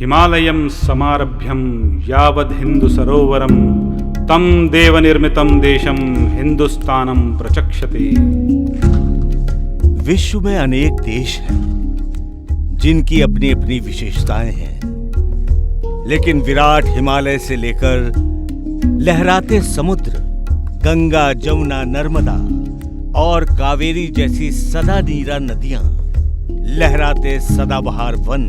हिमालयं समारभ्यं यावद् हिंदु सरोवरं तं देवनिर्मितं देशं हिंदुस्तानं प्रचक्षते। विश्व में अनेक देश हैं जिनकी अपनी अपनी विशेषताएं हैं, लेकिन विराट हिमालय से लेकर लहराते समुद्र, गंगा, जमुना, नर्मदा और कावेरी जैसी सदा नीरा नदियां, लहराते सदाबहार वन,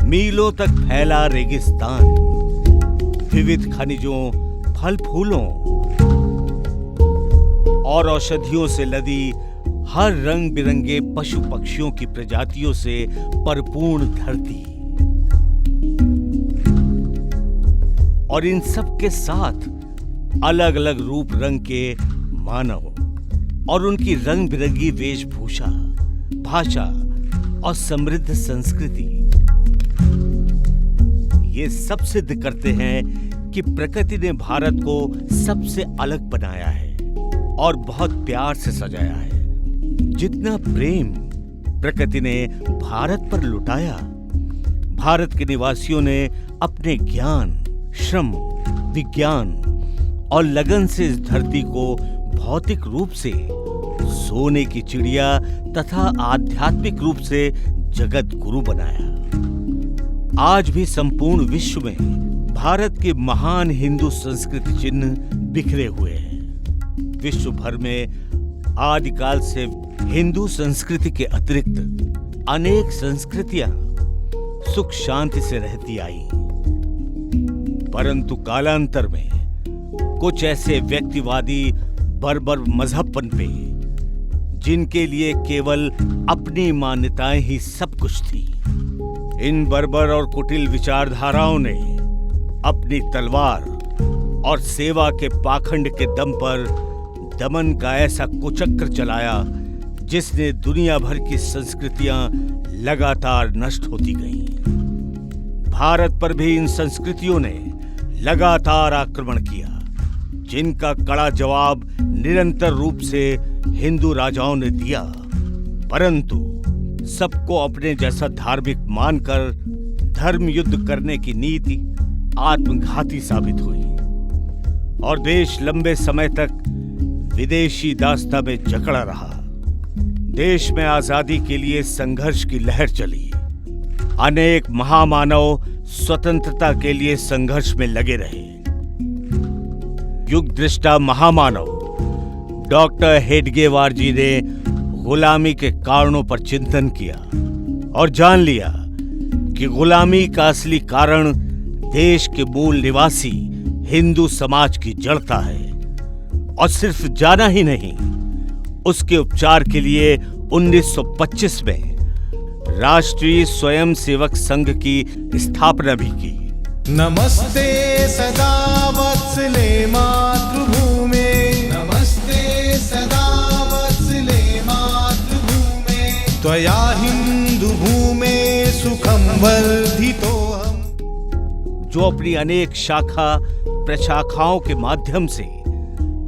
मीलों तक फैला रेगिस्तान, विविध खनिजों, फल फूलों और औषधियों से लदी हर रंग बिरंगे पशु पक्षियों की प्रजातियों से परिपूर्ण धरती, और इन सब के साथ अलग अलग रूप रंग के मानव और उनकी रंग बिरंगी वेशभूषा, भाषा और समृद्ध संस्कृति, ये सब सिद्ध करते हैं कि प्रकृति ने भारत को सबसे अलग बनाया है और बहुत प्यार से सजाया है। जितना प्रेम प्रकृति ने भारत पर लुटाया, भारत के निवासियों ने अपने ज्ञान, श्रम, विज्ञान और लगन से इस धरती को भौतिक रूप से सोने की चिड़िया तथा आध्यात्मिक रूप से जगत गुरु बनाया। आज भी संपूर्ण विश्व में भारत के महान हिंदू संस्कृति चिन्ह बिखरे हुए हैं। विश्व भर में आदिकाल से हिंदू संस्कृति के अतिरिक्त अनेक संस्कृतियां सुख शांति से रहती आई, परंतु कालांतर में कुछ ऐसे व्यक्तिवादी बर्बर मजहब पनपे जिनके लिए केवल अपनी मान्यताएं ही सब कुछ थी। इन बर्बर और कुटिल विचारधाराओं ने अपनी तलवार और सेवा के पाखंड के दम पर दमन का ऐसा कुचक्र चलाया जिसने दुनिया भर की संस्कृतियां लगातार नष्ट होती गईं। भारत पर भी इन संस्कृतियों ने लगातार आक्रमण किया, जिनका कड़ा जवाब निरंतर रूप से हिंदू राजाओं ने दिया, परंतु सबको अपने जैसा धार्मिक मानकर धर्म युद्ध करने की नीति आत्मघाती साबित हुई और देश लंबे समय तक विदेशी दास्ता में जकड़ा रहा। देश में आजादी के लिए संघर्ष की लहर चली। अनेक महामानव स्वतंत्रता के लिए संघर्ष में लगे रहे। युग दृष्टा महामानव डॉक्टर हेडगेवार जी ने गुलामी के कारणों पर चिंतन किया और जान लिया कि गुलामी का असली कारण देश के मूल निवासी हिंदू समाज की जड़ता है, और सिर्फ जाना ही नहीं, उसके उपचार के लिए 1925 में राष्ट्रीय स्वयंसेवक संघ की स्थापना भी की। नमस्ते सदा वत्सले मातृभूमे, नमस्ते सदा वत्सले मातृभूमे, त्वया हिंदू भूमे सुखम वर्धितोऽहम्। जो अपनी अनेक शाखा प्रशाखाओं के माध्यम से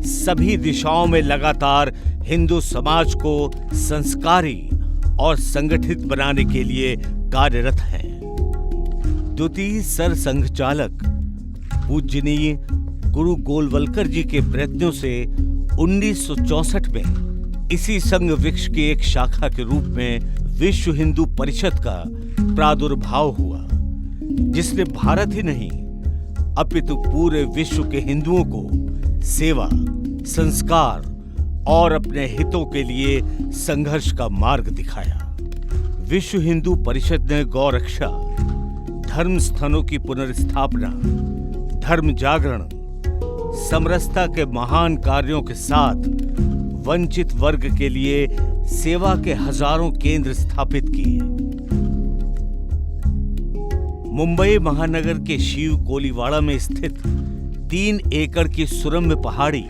सभी दिशाओं में लगातार हिंदू समाज को संस्कारी और संगठित बनाने के लिए कार्यरत हैं। द्वितीय सर संघ चालक पूजनीय गुरु गोलवलकर जी के प्रयत्नों से 1964 में इसी संघ वृक्ष की एक शाखा के रूप में विश्व हिंदू परिषद का प्रादुर्भाव हुआ, जिसने भारत ही नहीं अपितु पूरे विश्व के हिंदुओं को सेवा, संस्कार और अपने हितों के लिए संघर्ष का मार्ग दिखाया। विश्व हिंदू परिषद ने गौरक्षा, धर्म स्थानों की पुनर्स्थापना, धर्म जागरण, समरसता के महान कार्यों के साथ वंचित वर्ग के लिए सेवा के हजारों केंद्र स्थापित किए। मुंबई महानगर के शिव कोलीवाड़ा में स्थित 3 एकड़ की सुरम्य पहाड़ी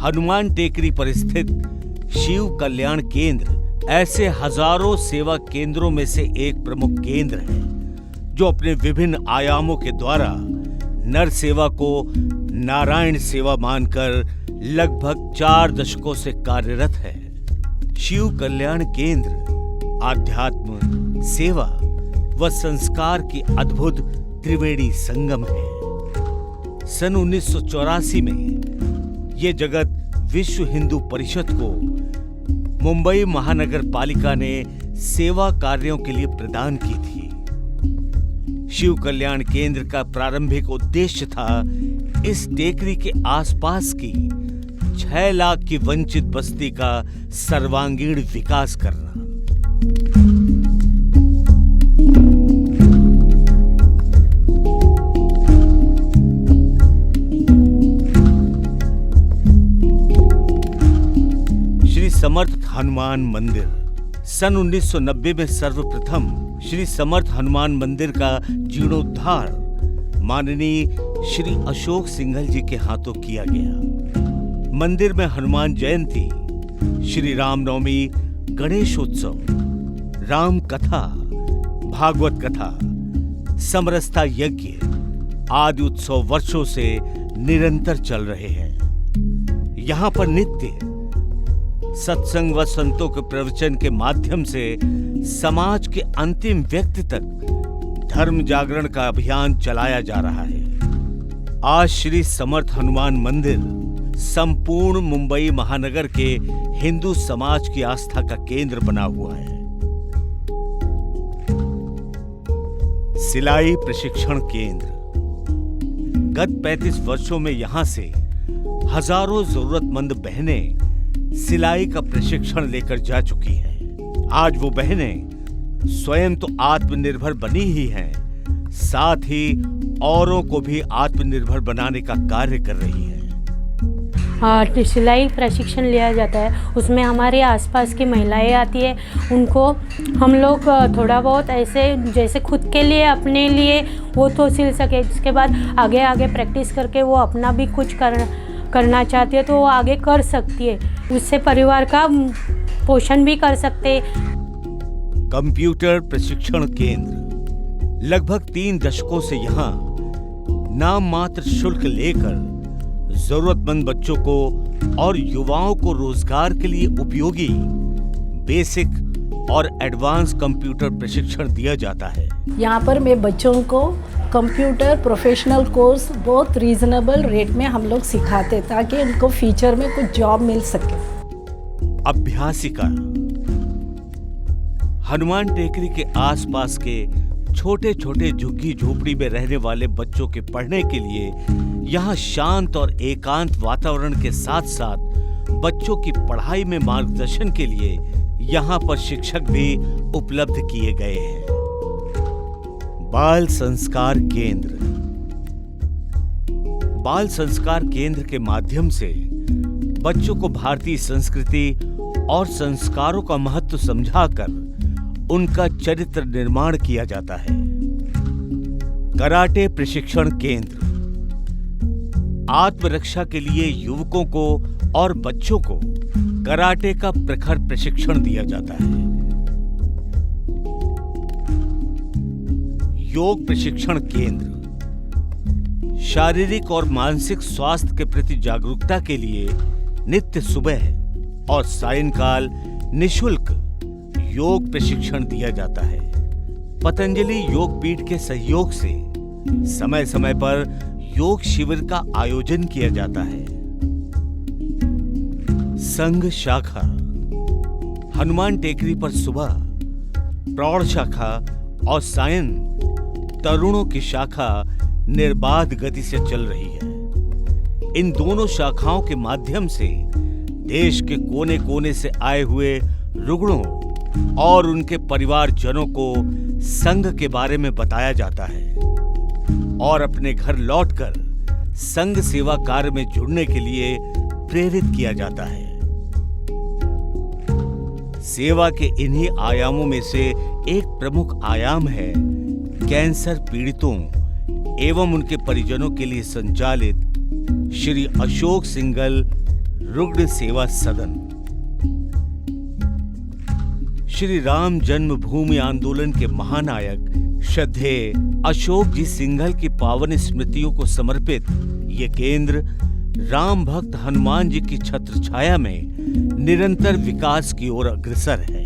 हनुमान टेकरी पर स्थित शिव कल्याण केंद्र ऐसे हजारों सेवा केंद्रों में से एक प्रमुख केंद्र है, जो अपने विभिन्न आयामों के द्वारा नर सेवा को नारायण सेवा मानकर लगभग 4 दशकों से कार्यरत है। शिव कल्याण केंद्र आध्यात्म, सेवा व संस्कार की अद्भुत त्रिवेणी संगम है। सन 1984 में ये जगत विश्व हिंदू परिषद को मुंबई महानगर पालिका ने सेवा कार्यों के लिए प्रदान की थी। शिव कल्याण केंद्र का प्रारंभिक उद्देश्य था इस टेकरी के आसपास की 6 लाख की वंचित बस्ती का सर्वांगीण विकास करना। श्री समर्थ हनुमान मंदिर। सन 1990 में सर्वप्रथम श्री समर्थ हनुमान मंदिर का जीर्णोद्धार माननीय श्री अशोक सिंघल जी के हाथों किया गया। मंदिर में हनुमान जयंती, श्री रामनवमी, गणेशोत्सव, राम कथा, भागवत कथा, समरसता यज्ञ आदि उत्सव वर्षों से निरंतर चल रहे हैं। यहाँ पर नित्य सत्संग व संतों के प्रवचन के माध्यम से समाज के अंतिम व्यक्ति तक धर्म जागरण का अभियान चलाया जा रहा है। आज श्री समर्थ हनुमान मंदिर संपूर्ण मुंबई महानगर के हिंदू समाज की आस्था का केंद्र बना हुआ है। सिलाई प्रशिक्षण केंद्र। गत 35 वर्षों में यहां से हजारों जरूरतमंद बहनें सिलाई का प्रशिक्षण लेकर जा चुकी हैं। आज वो बहनें स्वयं तो आत्मनिर्भर बनी ही हैं, साथ ही औरों को भी आत्मनिर्भर बनाने का कार्य कर रही हैं। सिलाई प्रशिक्षण लिया जाता है, उसमें हमारे आसपास की महिलाएं आती है, उनको हम लोग थोड़ा बहुत ऐसे जैसे खुद के लिए अपने लिए वो तो सिल सके, इसके बाद आगे आगे प्रैक्टिस करके वो अपना भी कुछ करना चाहती है तो वो आगे कर सकती है, उससे परिवार का पोषण भी कर सकते। कंप्यूटर प्रशिक्षण केंद्र। लगभग 3 दशकों से यहाँ नाम मात्र शुल्क लेकर जरूरतमंद बच्चों को और युवाओं को रोजगार के लिए उपयोगी बेसिक और एडवांस कंप्यूटर प्रशिक्षण दिया जाता है। यहाँ पर मैं बच्चों को कंप्यूटर प्रोफेशनल कोर्स बहुत रीजनेबल रेट में हम लोग सिखाते ताकि उनको फ्यूचर में कुछ जॉब मिल सके। अभ्यासिका। हनुमान टेकरी के आसपास के छोटे छोटे झुग्गी झोपड़ी में रहने वाले बच्चों के पढ़ने के लिए यहाँ शांत और एकांत वातावरण के साथ साथ बच्चों की पढ़ाई में मार्गदर्शन के लिए यहाँ पर शिक्षक भी उपलब्ध किए गए हैं। बाल संस्कार केंद्र। बाल संस्कार केंद्र के माध्यम से बच्चों को भारतीय संस्कृति और संस्कारों का महत्व समझाकर उनका चरित्र निर्माण किया जाता है। कराटे प्रशिक्षण केंद्र। आत्मरक्षा के लिए युवकों को और बच्चों को कराटे का प्रखर प्रशिक्षण दिया जाता है। योग प्रशिक्षण केंद्र। शारीरिक और मानसिक स्वास्थ्य के प्रति जागरूकता के लिए नित्य सुबह और सायंकाल निःशुल्क योग प्रशिक्षण दिया जाता है। पतंजलि योग पीठ के सहयोग से समय समय पर योग शिविर का आयोजन किया जाता है। संघ शाखा। हनुमान टेकरी पर सुबह प्रौढ़ शाखा और सायं तरुणों की शाखा निर्बाध गति से चल रही है। इन दोनों शाखाओं के माध्यम से देश के कोने कोने से आए हुए रुग्णों और उनके परिवारजनों को संघ के बारे में बताया जाता है और अपने घर लौटकर संघ सेवा कार्य में जुड़ने के लिए प्रेरित किया जाता है। सेवा के इन्हीं आयामों में से एक प्रमुख आयाम है कैंसर पीड़ितों एवं उनके परिजनों के लिए संचालित श्री अशोक सिंघल रुग्ण सेवा सदन। श्री राम जन्मभूमि आंदोलन के महानायक श्रद्धेय अशोक जी सिंघल की पावन स्मृतियों को समर्पित ये केंद्र राम भक्त हनुमान जी की छत्र छाया में निरंतर विकास की ओर अग्रसर है।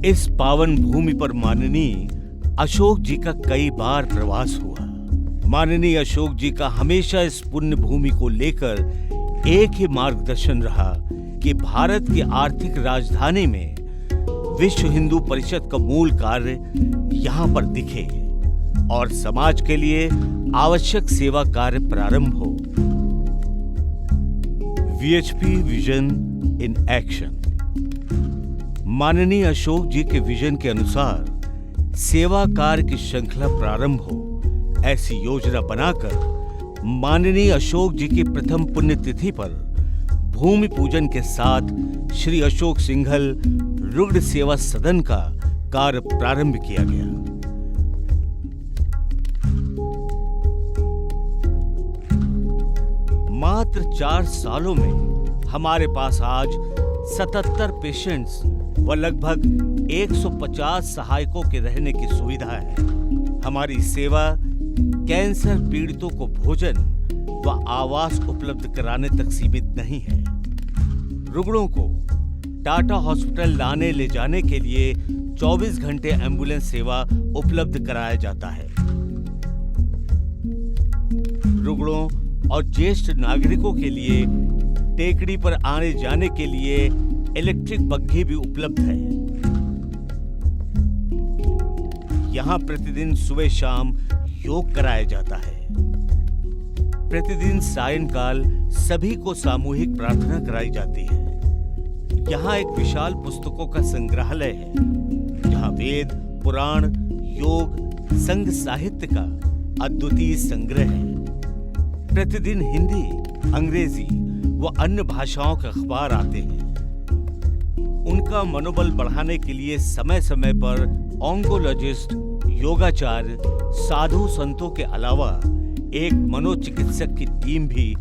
इस पावन भूमि पर माननीय अशोक जी का कई बार प्रवास हुआ। माननीय अशोक जी का हमेशा इस पुण्य भूमि को लेकर एक ही मार्गदर्शन रहा कि भारत की आर्थिक राजधानी में विश्व हिंदू परिषद का मूल कार्य यहाँ पर दिखे और समाज के लिए आवश्यक सेवा कार्य प्रारंभ हो। VHP vision in action. माननीय अशोक जी के विजन के अनुसार सेवा कार्य की श्रृंखला प्रारंभ हो, ऐसी योजना बनाकर माननीय अशोक जी की प्रथम पुण्यतिथि पर भूमि पूजन के साथ श्री अशोक सिंघल रुग्ण सेवा सदन का कार्य प्रारंभ किया गया। मात्र 4 सालों में हमारे पास आज 77 पेशेंट्स व लगभग 150 सहायकों के रहने की सुविधा है। हमारी सेवा कैंसर पीड़ितों को भोजन व आवास उपलब्ध कराने तक सीमित नहीं है। रुग्णों को टाटा हॉस्पिटल लाने ले जाने के लिए 24 घंटे एम्बुलेंस सेवा उपलब्ध कराया जाता है। रुग्णों और ज्येष्ठ नागरिकों के लिए टेकड़ी पर आने जाने के लिए इलेक्ट्रिक बग्घी भी उपलब्ध है। यहाँ प्रतिदिन सुबह शाम योग कराया जाता है। प्रतिदिन सायंकाल सभी को सामूहिक प्रार्थना कराई जाती है। यहाँ एक विशाल पुस्तकों का संग्रहालय है, जहाँ वेद, पुराण, योग, संघ साहित्य का अद्वितीय संग्रह है। प्रतिदिन हिंदी, अंग्रेजी व अन्य भाषाओं के अखबार आते हैं। उनका मनोबल बढ़ाने के लिए समय समय पर ऑन्कोलॉजिस्ट, योगाचार्य, साधु संतों के अलावा एक मनोचिकित्सक की टीम भी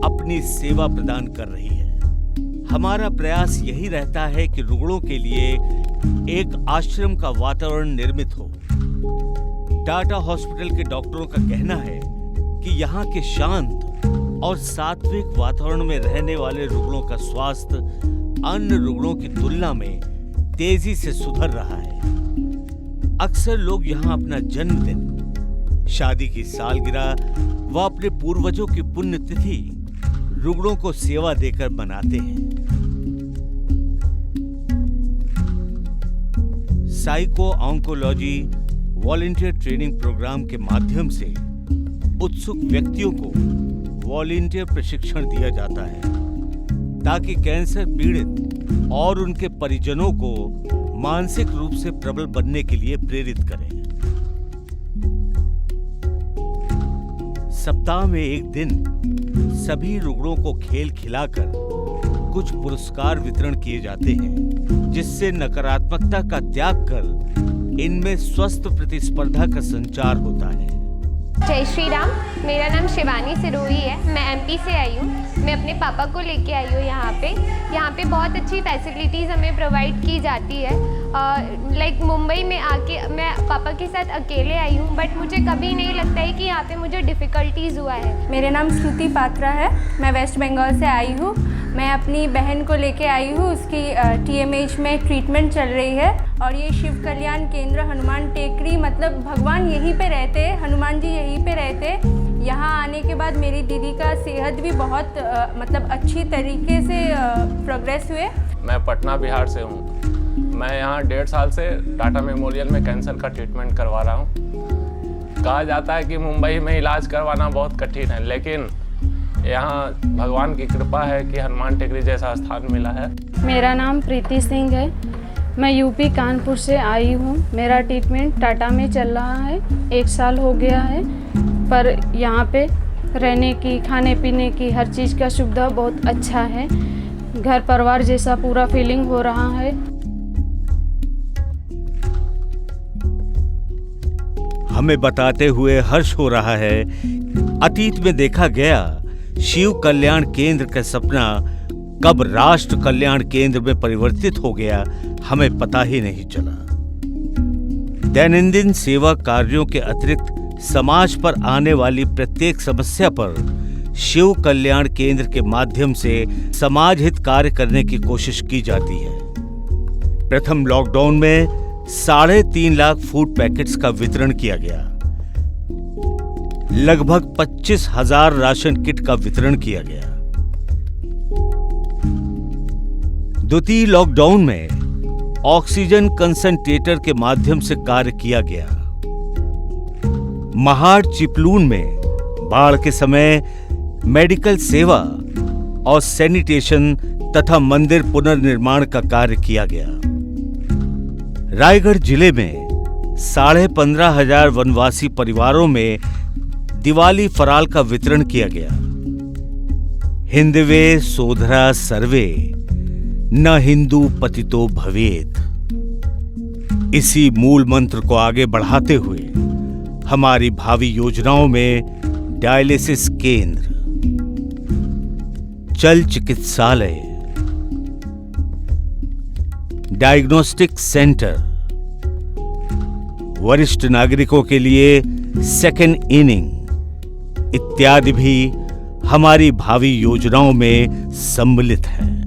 अपनी सेवा प्रदान कर रही है। हमारा प्रयास यही रहता है कि रुग्णों के लिए एक आश्रम का वातावरण निर्मित हो। टाटा हॉस्पिटल के डॉक्टरों का कहना है कि यहाँ के शांत और सात्विक वातावरण में रहने वाले रुग्णों का स्वास्थ्य अन्य रुग्णों की तुलना में तेजी से सुधर रहा है। अक्सर लोग यहाँ अपना जन्मदिन, शादी की सालगिरह व अपने पूर्वजों की पुण्यतिथि रुग्णों को सेवा देकर मनाते हैं। Psycho oncology volunteer training program के माध्यम से उत्सुक व्यक्तियों को वॉलंटियर प्रशिक्षण दिया जाता है, ताकि कैंसर पीड़ित और उनके परिजनों को मानसिक रूप से प्रबल बनने के लिए प्रेरित करें। सप्ताह में एक दिन सभी रुग्णों को खेल खिलाकर कुछ पुरस्कार वितरण किए जाते हैं, जिससे नकारात्मकता का त्याग कर इनमें स्वस्थ प्रतिस्पर्धा का संचार होता है। जय श्री राम। मेरा नाम शिवानी सिरोही है। मैं एमपी से आई हूँ। मैं अपने पापा को लेके आई हूँ यहाँ पे बहुत अच्छी फैसिलिटीज़ हमें प्रोवाइड की जाती है। लाइक मुंबई में आके मैं पापा के साथ अकेले आई हूँ, बट मुझे कभी नहीं लगता है कि यहाँ पे मुझे डिफ़िकल्टीज़ हुआ है। मेरा नाम श्रुति पात्रा है। मैं वेस्ट बंगाल से आई हूँ। मैं अपनी बहन को लेके आई हूँ। उसकी TMH में ट्रीटमेंट चल रही है और ये शिव कल्याण केंद्र हनुमान टेकरी, मतलब भगवान यहीं पे रहते, हनुमान जी यहीं पे रहते। यहाँ आने के बाद मेरी दीदी का सेहत भी बहुत मतलब अच्छी तरीके से प्रोग्रेस हुए। मैं पटना बिहार से हूँ। मैं यहाँ 1.5 साल से टाटा मेमोरियल में कैंसर का ट्रीटमेंट करवा रहा हूँ। कहा जाता है कि मुंबई में इलाज करवाना बहुत कठिन है, लेकिन यहाँ भगवान की कृपा है कि हनुमान टेकरी जैसा स्थान मिला है। मेरा नाम प्रीति सिंह है। मैं यूपी कानपुर से आई हूँ। मेरा ट्रीटमेंट टाटा में चल रहा है। 1 साल हो गया है, पर यहाँ पे रहने की, खाने पीने की हर चीज़ का सुविधा बहुत अच्छा है। घर परिवार जैसा पूरा फीलिंग हो रहा है। हमें बताते हुए हर्ष हो रहा है, अतीत में देखा गया शिव कल्याण केंद्र का सपना कब राष्ट्र कल्याण केंद्र में परिवर्तित हो गया, हमें पता ही नहीं चला। दैनंदिन सेवा कार्यों के अतिरिक्त समाज पर आने वाली प्रत्येक समस्या पर शिव कल्याण केंद्र के माध्यम से समाज हित कार्य करने की कोशिश की जाती है। प्रथम लॉकडाउन में 3.5 लाख फूड पैकेट्स का वितरण किया गया। लगभग 25,000 राशन किट का वितरण किया गया। द्वितीय लॉकडाउन में ऑक्सीजन कंसंट्रेटर के माध्यम से कार्य किया गया। महाड चिपलून में बाढ़ के समय मेडिकल सेवा और सैनिटेशन तथा मंदिर पुनर्निर्माण का कार्य किया गया। रायगढ़ जिले में 15,500 वनवासी परिवारों में दिवाली फराल का वितरण किया गया। हिंदवे सोधरा सर्वे न हिंदू पतितो भवेत, इसी मूल मंत्र को आगे बढ़ाते हुए हमारी भावी योजनाओं में डायलिसिस केंद्र, चल चिकित्सालय, डायग्नोस्टिक सेंटर, वरिष्ठ नागरिकों के लिए सेकेंड इनिंग इत्यादि भी हमारी भावी योजनाओं में सम्मिलित हैं।